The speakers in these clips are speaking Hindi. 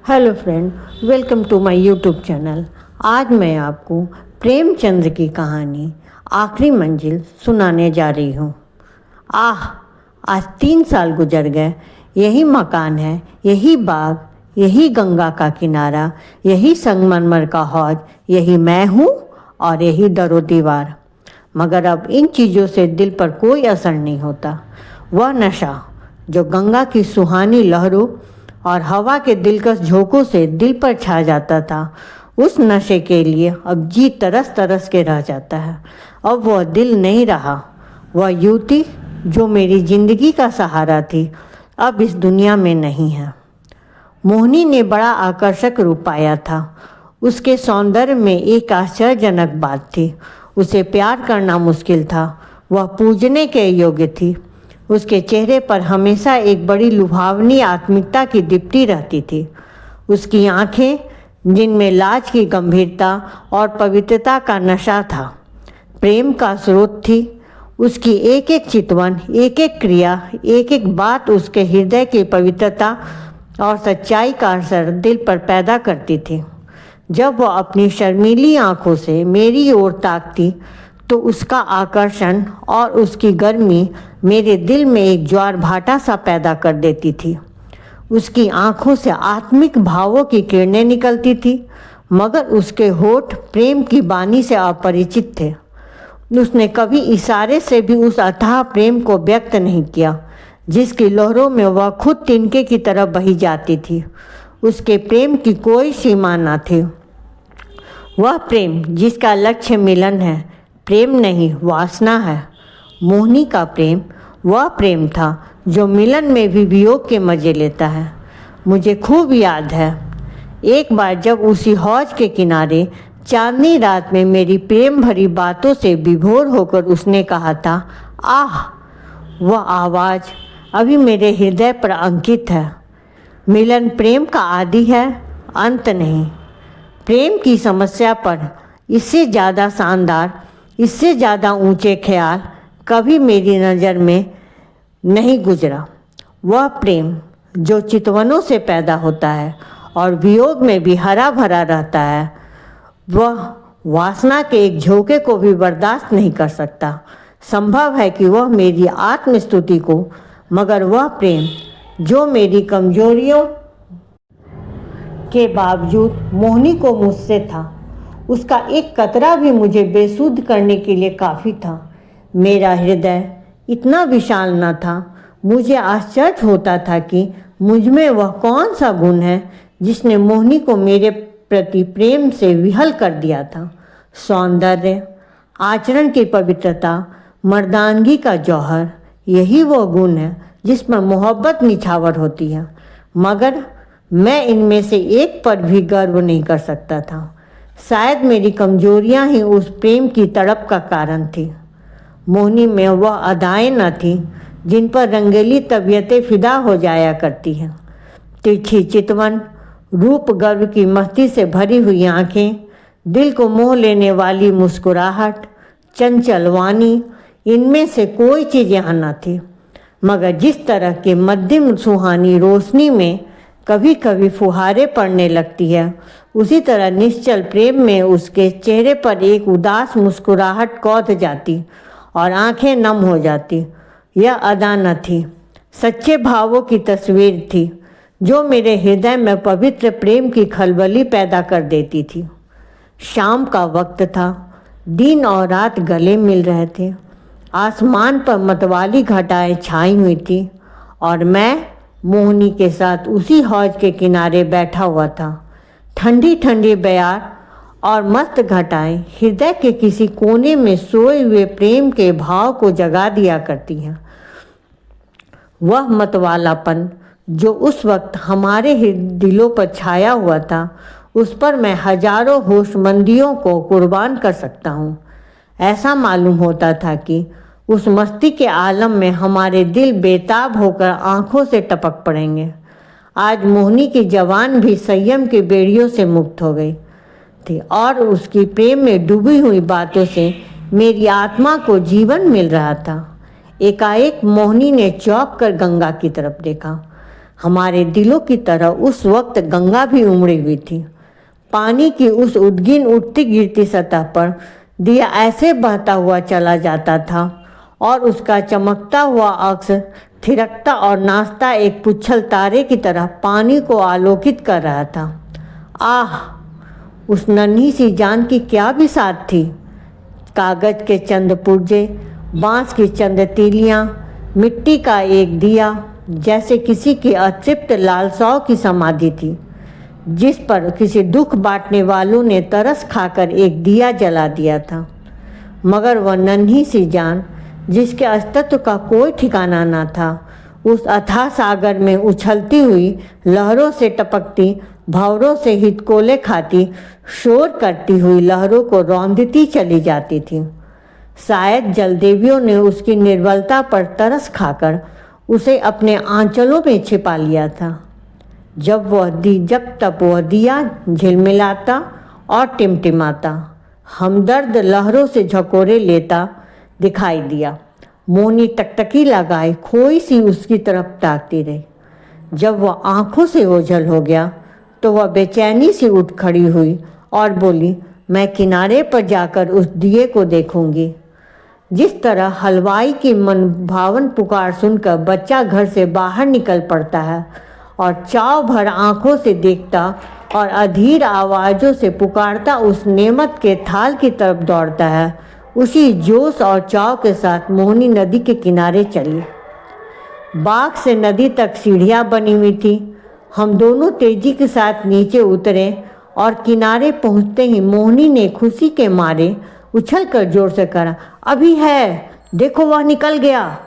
Hello friend, welcome to my YouTube channel. आज मैं आपको प्रेमचंद की कहानी आखिरी मंजिल सुनाने जा रही हूँ। आज 3 साल गुजर गए। यही मकान है, यही बाग, यही गंगा का किनारा, यही संगमरमर का हौज, यही मैं हूँ और यही दरो दीवार। मगर अब इन चीज़ों से दिल पर कोई असर नहीं होता। वह नशा जो गंगा की सुहानी लहरों और हवा के दिलकश झोंकों से दिल पर छा जाता था, उस नशे के लिए अब जी तरस तरस के रह जाता है। अब वह दिल नहीं रहा। वह युवती जो मेरी जिंदगी का सहारा थी, अब इस दुनिया में नहीं है। मोहिनी ने बड़ा आकर्षक रूप पाया था। उसके सौंदर्य में एक आश्चर्यजनक बात थी। उसे प्यार करना मुश्किल था। वह पूजने के योग्य थी। उसके चेहरे पर हमेशा एक बड़ी लुभावनी आत्मिकता की दीप्ति रहती थी। उसकी आंखें, जिनमें लाज की गंभीरता और पवित्रता का नशा था, प्रेम का स्रोत थी। उसकी एक एक चितवन, एक एक क्रिया, एक एक बात उसके हृदय की पवित्रता और सच्चाई का असर दिल पर पैदा करती थी। जब वह अपनी शर्मीली आंखों से मेरी ओर ताकती तो उसका आकर्षण और उसकी गर्मी मेरे दिल में एक ज्वार भाटा सा पैदा कर देती थी। उसकी आंखों से आत्मिक भावों की किरणें निकलती थी, मगर उसके होठ प्रेम की बानी से अपरिचित थे। उसने कभी इशारे से भी उस अथाह प्रेम को व्यक्त नहीं किया, जिसकी लहरों में वह खुद तिनके की तरह बही जाती थी। उसके प्रेम की कोई सीमा न थी। वह प्रेम जिसका लक्ष्य मिलन है, प्रेम नहीं वासना है। मोहिनी का प्रेम वह प्रेम था जो मिलन में भी वियोग के मज़े लेता है। मुझे खूब याद है, एक बार जब उसी हौज के किनारे चांदनी रात में मेरी प्रेम भरी बातों से विभोर होकर उसने कहा था, आह! वह आवाज़ अभी मेरे हृदय पर अंकित है। मिलन प्रेम का आदि है, अंत नहीं। प्रेम की समस्या पर इससे ज़्यादा शानदार, इससे ज़्यादा ऊंचे ख्याल कभी मेरी नज़र में नहीं गुजरा। वह प्रेम जो चितवनों से पैदा होता है और वियोग में भी हरा भरा रहता है, वह वासना के एक झोंके को भी बर्दाश्त नहीं कर सकता। संभव है कि वह मेरी आत्मस्तुति को, मगर वह प्रेम जो मेरी कमजोरियों के बावजूद मोहिनी को मुझसे था, उसका एक कतरा भी मुझे बेसुध करने के लिए काफ़ी था। मेरा हृदय इतना विशाल न था। मुझे आश्चर्य होता था कि मुझ में वह कौन सा गुण है जिसने मोहिनी को मेरे प्रति प्रेम से विहल कर दिया था। सौंदर्य, आचरण की पवित्रता, मर्दानगी का जौहर, यही वो गुण है जिस पर मोहब्बत निछावर होती है। मगर मैं इनमें से एक पर भी गर्व नहीं कर सकता था। शायद मेरी कमजोरियां ही उस प्रेम की तड़प का कारण थी। मोहिनी में वह अदाएं न थीं जिन पर रंगीली तबीयतें फिदा हो जाया करती हैं। तिरछी चितवन, रूप गर्व की मस्ती से भरी हुई आंखें, दिल को मोह लेने वाली मुस्कुराहट, चंचल वाणी, इनमें से कोई चीज़ यहाँ न थी। मगर जिस तरह के मध्यम सुहानी रोशनी में कभी कभी फुहारे पड़ने लगती है, उसी तरह निश्चल प्रेम में उसके चेहरे पर एक उदास मुस्कुराहट कौंध जाती और आंखें नम हो जाती। यह अदा न थी, सच्चे भावों की तस्वीर थी जो मेरे हृदय में पवित्र प्रेम की खलबली पैदा कर देती थी। शाम का वक्त था। दिन और रात गले मिल रहे थे। आसमान पर मतवाली घटाएं छाई हुई थी और मैं मोहिनी के साथ उसी हौज के किनारे बैठा हुआ था। ठंडी ठंडी बयार और मस्त घटाएं हृदय के किसी कोने में सोए हुए प्रेम के भाव को जगा दिया करती हैं। वह मतवालापन जो उस वक्त हमारे दिलों पर छाया हुआ था, उस पर मैं हजारों होशमंदियों को कुर्बान कर सकता हूँ। ऐसा मालूम होता था कि उस मस्ती के आलम में हमारे दिल बेताब होकर आंखों से टपक पड़ेंगे। आज मोहिनी की जवान भी संयम की बेड़ियों से मुक्त हो गई थी और उसकी प्रेम में डूबी हुई बातों से मेरी आत्मा को जीवन मिल रहा था। एकाएक मोहिनी ने चौंक कर गंगा की तरफ देखा। हमारे दिलों की तरह उस वक्त गंगा भी उमड़ी हुई थी। पानी की उस उद्गिन उठती गिरती सतह पर दिया ऐसे बहता हुआ चला जाता था और उसका चमकता हुआ अक्स थिरकता और नाचता एक पुच्छल तारे की तरह पानी को आलोकित कर रहा था। आह, उस नन्ही सी जान की क्या बिसात थी। कागज के चंद पुर्जे, बांस की चंद तीलियां, मिट्टी का एक दिया, जैसे किसी की अतृप्त लालसाओं की समाधि थी जिस पर किसी दुख बांटने वालों ने तरस खाकर एक दिया जला दिया था। मगर वह नन्ही सी जान जिसके अस्तित्व का कोई ठिकाना न था, उस अथाह सागर में उछलती हुई लहरों से टपकती, भंवरों से हिचकोले खाती, शोर करती हुई लहरों को रौंदती चली जाती थी। शायद जलदेवियों ने उसकी निर्बलता पर तरस खाकर उसे अपने आंचलों में छिपा लिया था। जब तब वह दिया झिलमिलाता और टिमटिमाता, हमदर्द लहरों से झकोरे लेता दिखाई दिया। मोनी टकटकी लगाए खोई सी उसकी तरफ ताकती रही। जब वह आंखों से ओझल हो गया तो वह बेचैनी सी उठ खड़ी हुई और बोली, मैं किनारे पर जाकर उस दिए को देखूंगी। जिस तरह हलवाई की मनभावन पुकार सुनकर बच्चा घर से बाहर निकल पड़ता है और चाव भर आंखों से देखता और अधीर आवाज़ों से पुकारता उस नेमत के थाल की तरफ दौड़ता है, उसी जोश और चाव के साथ मोहिनी नदी के किनारे चली। बाग से नदी तक सीढ़ियाँ बनी हुई थी। हम दोनों तेजी के साथ नीचे उतरे और किनारे पहुँचते ही मोहिनी ने खुशी के मारे उछलकर जोर से कहा, अभी है, देखो वह निकल गया।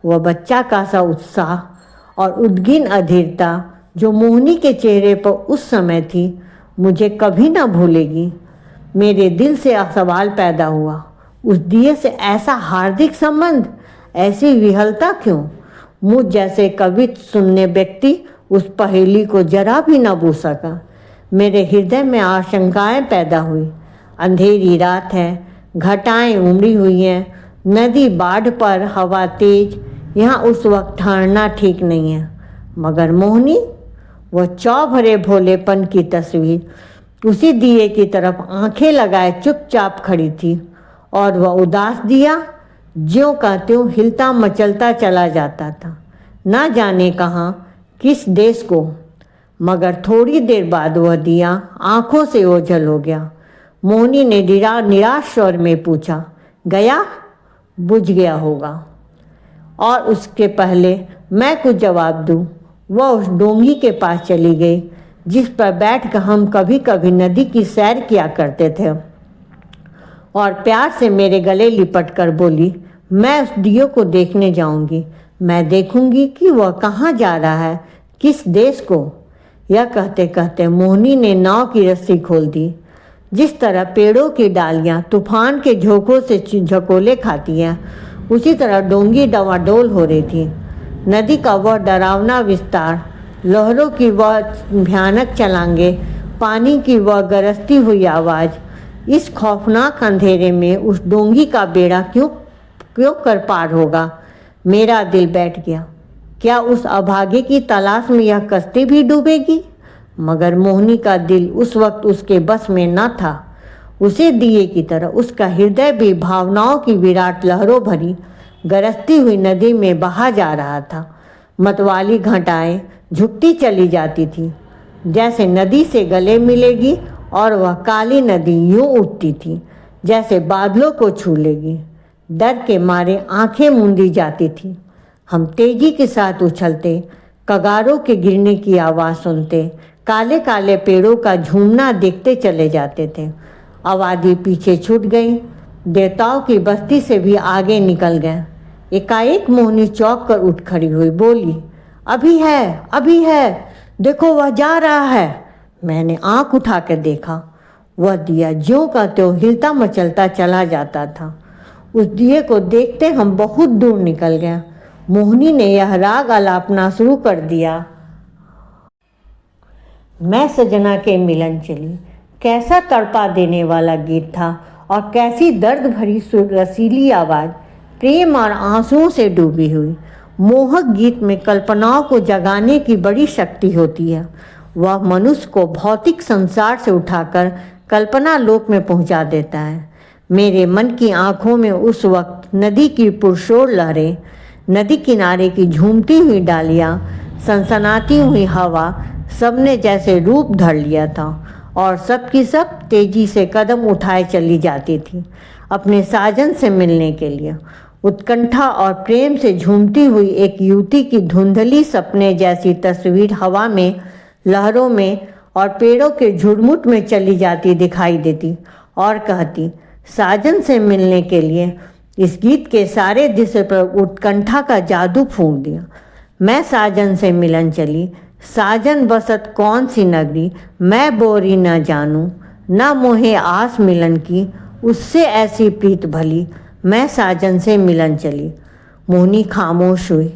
वह बच्चा का सा उत्साह और उद्गिन अधीरता जो मोहिनी के चेहरे पर उस समय थी, मुझे कभी ना भूलेगी। मेरे दिल से सवाल पैदा हुआ, उस दिए से ऐसा हार्दिक संबंध, ऐसी विहलता क्यों? मुझ जैसे कविता सुनने व्यक्ति उस पहेली को जरा भी न बूझ सका। मेरे हृदय में आशंकाएं पैदा हुई। अंधेरी रात है, घटाएं उमड़ी हुई हैं, नदी बाढ़ पर, हवा तेज, यहाँ उस वक्त ठहरना ठीक नहीं है। मगर मोहिनी, वह चौ भरे भोलेपन की तस्वीर उसी दिए की तरफ आंखें लगाए चुपचाप खड़ी थी और वह उदास दिया ज्यों का त्यों हिलता मचलता चला जाता था, ना जाने कहाँ, किस देश को। मगर थोड़ी देर बाद वह दिया आंखों से ओझल हो गया। मोहिनी ने निराश स्वर में पूछा, गया? बुझ गया होगा। और उसके पहले मैं कुछ जवाब दूं, वह उस डोंगी के पास चली गई जिस पर बैठकर हम कभी कभी नदी की सैर किया करते थे और प्यार से मेरे गले लिपट कर बोली, मैं उस दियो को देखने जाऊंगी। मैं देखूंगी कि वह कहाँ जा रहा है, किस देश को। यह कहते कहते मोहिनी ने नाव की रस्सी खोल दी। जिस तरह पेड़ों की डालियां तूफान के झोंकों से झकोले खाती हैं, उसी तरह डोंगी डवाडोल हो रही थी। नदी का वह डरावना विस्तार, लहरों की वह भयानक छलांगे, पानी की वह गरजती हुई आवाज़, इस खौफनाक अंधेरे में उस डोंगी का बेड़ा क्यों कर पार होगा। मेरा दिल बैठ गया। क्या उस अभागे की तलाश में यह कश्ती भी डूबेगी? मगर मोहिनी का दिल उस वक्त उसके बस में न था। उसे दिए की तरह उसका हृदय भी भावनाओं की विराट लहरों भरी गरजती हुई नदी में बहा जा रहा था। मतवाली घटाएं झुकती चली जाती थी, जैसे नदी से गले मिलेगी, और वह काली नदी यूं उठती थी जैसे बादलों को छू लेगी। डर के मारे आंखें मूंदी जाती थी। हम तेजी के साथ उछलते, कगारों के गिरने की आवाज़ सुनते, काले काले पेड़ों का झूमना देखते चले जाते थे। आबादी पीछे छूट गई, देवताओं की बस्ती से भी आगे निकल गए। एकाएक मोहिनी चौंक कर उठ खड़ी हुई, बोली, अभी है, अभी है, देखो वह जा रहा है। मैंने आंख उठा कर देखा, वह दिया ज्यों का त्यों हिलता मचलता चला जाता था। उस दिए को देखते हम बहुत दूर निकल गए। मोहिनी ने यह राग आलापना शुरू कर दिया, मैं सजना के मिलन चली। कैसा तड़पा देने वाला गीत था और कैसी दर्द भरी रसीली आवाज़, प्रेम और आंसुओं से डूबी हुई। मोहक गीत में कल्पनाओं को जगाने की बड़ी शक्ति होती है। वह मनुष्य को भौतिक संसार से उठाकर कल्पना लोक में पहुंचा देता है। मेरे मन की आंखों में उस वक्त नदी की पुरशोर लहरें, नदी किनारे की झूमती हुई डालियाँ, सनसनाती हुई हवा, सबने जैसे रूप धर लिया था और सब की सब तेजी से कदम उठाए चली जाती थी अपने साजन से मिलने के लिए। उत्कंठा और प्रेम से झूमती हुई एक युवती की धुंधली सपने जैसी तस्वीर हवा में, लहरों में और पेड़ों के झुरमुट में चली जाती दिखाई देती और कहती, साजन से मिलने के लिए। इस गीत के सारे दृश्य पर उत्कंठा का जादू फूंक दिया। मैं साजन से मिलन चली, साजन बसत कौन सी नगरी, मैं बोरी न जानूं, न मोहे आस मिलन की, उससे ऐसी प्रीत भली, मैं साजन से मिलन चली। मोहनी खामोश हुई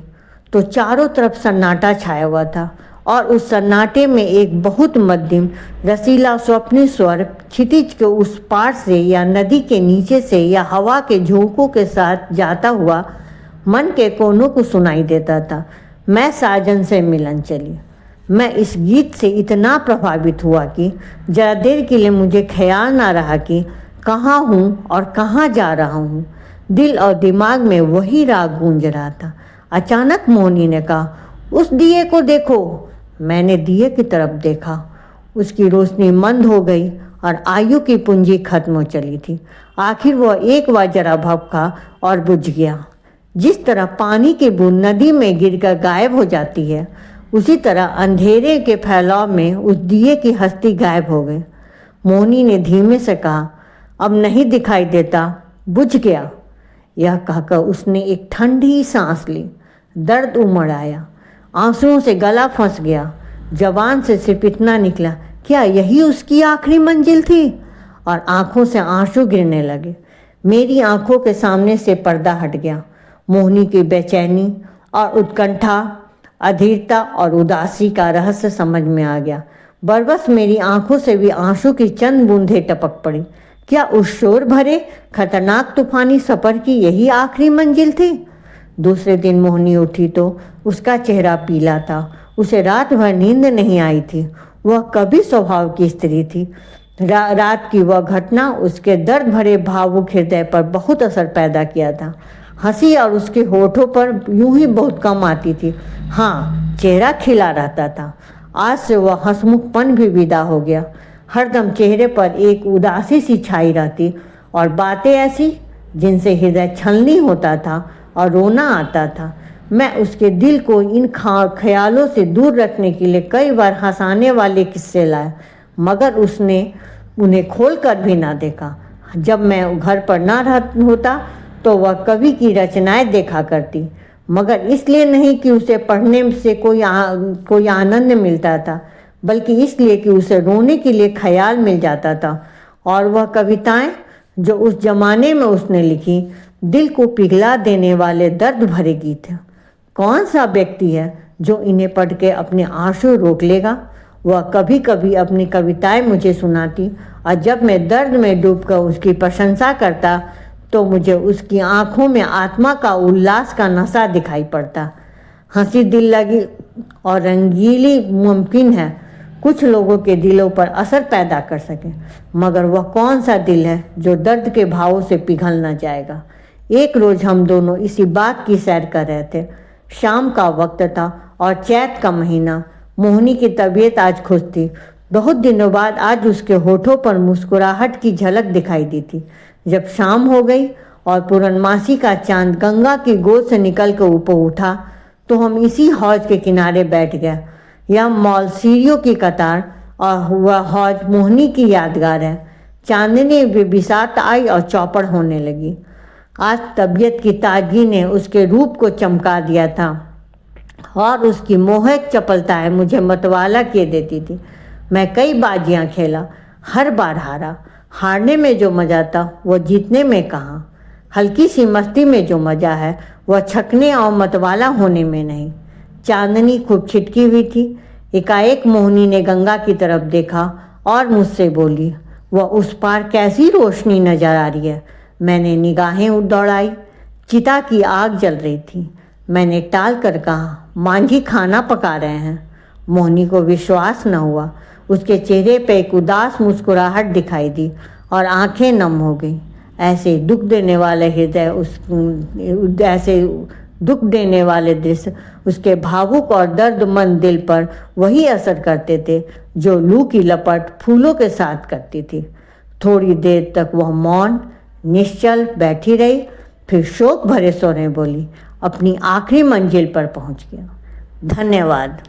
तो चारों तरफ सन्नाटा छाया हुआ था और उस सन्नाटे में एक बहुत मध्यम रसीला स्वप्नी स्वर क्षितिज के उस पार से या नदी के नीचे से या हवा के झोंकों के साथ जाता हुआ मन के कोनों को सुनाई देता था। मैं साजन से मिलन चली। मैं इस गीत से इतना प्रभावित हुआ कि जरा देर के लिए मुझे ख्याल ना रहा कि कहाँ हूँ और कहाँ जा रहा हूँ। दिल और दिमाग में वही राग गूंज रहा था। अचानक मोहनी ने कहा, उस दिए को देखो। मैंने दिए की तरफ देखा। उसकी रोशनी मंद हो गई और आयु की पूंजी खत्म हो चली थी। आखिर वह एक बार जरा भभका और बुझ गया। जिस तरह पानी की बूंद नदी में गिरकर गायब हो जाती है, उसी तरह अंधेरे के फैलाव में उस दिए की हस्ती गायब हो गई। मोहनी ने धीमे से कहा, अब नहीं दिखाई देता, बुझ गया। यह कहकर उसने एक ठंडी सांस ली। दर्द उमड़ आया, आंसुओं से गला फंस गया। जबान से सिर्फ इतना निकला, क्या यही उसकी आखिरी मंजिल थी? और आंखों से आंसू गिरने लगे। मेरी आंखों के सामने से पर्दा हट गया। मोहनी की बेचैनी और उत्कंठा, अधीरता और उदासी का रहस्य समझ में आ गया। बरबस मेरी आंखों से भी आंसू की चंद बूंदें टपक पड़ी। क्या उस शोर भरे खतरनाक तूफानी सफर की यही आखिरी मंजिल थी? दूसरे दिन मोहनी उठी तो उसका चेहरा पीला था। उसे रात भर नींद नहीं आई थी। वह कभी स्वभाव की स्त्री थी। रात की वह घटना उसके दर्द भरे भावुक हृदय पर बहुत असर पैदा किया था। हंसी और उसके होठों पर यूं ही बहुत कम आती थी। हाँ, चेहरा खिला रहता था। आज से वह हंसमुखपन भी विदा हो गया। हरदम चेहरे पर एक उदासी सी छाई रहती और बातें ऐसी जिनसे हृदय छलनी होता था और रोना आता था। मैं उसके दिल को इन ख्यालों से दूर रखने के लिए कई बार हंसाने वाले किस्से लाए, मगर उसने उन्हें खोल कर भी ना देखा। जब मैं घर पर ना होता तो वह कवि की रचनाएं देखा करती, मगर इसलिए नहीं कि उसे पढ़ने से कोई आनंद मिलता था, बल्कि इसलिए कि उसे रोने के लिए ख्याल मिल जाता था। और वह कविताएं जो उस जमाने में उसने लिखी, दिल को पिघला देने वाले दर्द भरे गीत हैं। कौन सा व्यक्ति है जो इन्हें पढ़ के अपने आंसू रोक लेगा? वह कभी कभी अपनी कविताएं मुझे सुनाती और जब मैं दर्द में डूबकर उसकी प्रशंसा करता तो मुझे उसकी आंखों में आत्मा का उल्लास का नशा दिखाई पड़ता। हंसी दिल लगी और रंगीली मुमकिन है कुछ लोगों के दिलों पर असर पैदा कर सके, मगर वह कौन सा दिल है जो दर्द के भावों से पिघल न जाएगा। एक रोज हम दोनों इसी बात की सैर कर रहे थे। शाम का वक्त था और चैत का महीना। मोहनी की तबीयत आज खुश थी। बहुत दिनों बाद आज उसके होठों पर मुस्कुराहट की झलक दिखाई दी थी। जब शाम हो गई और पूर्णमासी का चांद गंगा की गोद से निकल कर ऊपर उठा तो हम इसी हौज के किनारे बैठ गए। यह मॉल सीढ़ियों की कतार और वह हौज मोहनी की यादगार है। चांदनी बिसात आई और चौपड़ होने लगी। आज तबीयत की ताजगी ने उसके रूप को चमका दिया था और उसकी मोहक चपलताएं मुझे मतवाला किए देती थी। मैं कई बाजियां खेला, हर बार हारा। हारने में जो मज़ा था वह जीतने में कहाँ। हल्की सी मस्ती में जो मज़ा है वह छकने और मतवाला होने में नहीं। चांदनी खूब छिटकी हुई थी। एकाएक मोहनी ने गंगा की तरफ देखा और मुझसे बोली, वह उस पार कैसी रोशनी नजर आ रही है। मैंने निगाहें दौड़ाई। चिता की आग जल रही थी। मैंने टाल कर कहा, मांझी खाना पका रहे हैं। मोहिनी को विश्वास न हुआ। उसके चेहरे पे एक उदास मुस्कुराहट दिखाई दी और आंखें नम हो गईं। ऐसे दुख देने वाले दृश्य उसके भावुक और दर्दमंद दिल पर वही असर करते थे जो लू की लपट फूलों के साथ करती थी। थोड़ी देर तक वह मौन निश्चल बैठी रही, फिर शोक भरे स्वर में बोली, अपनी आखिरी मंजिल पर पहुंच गया। धन्यवाद।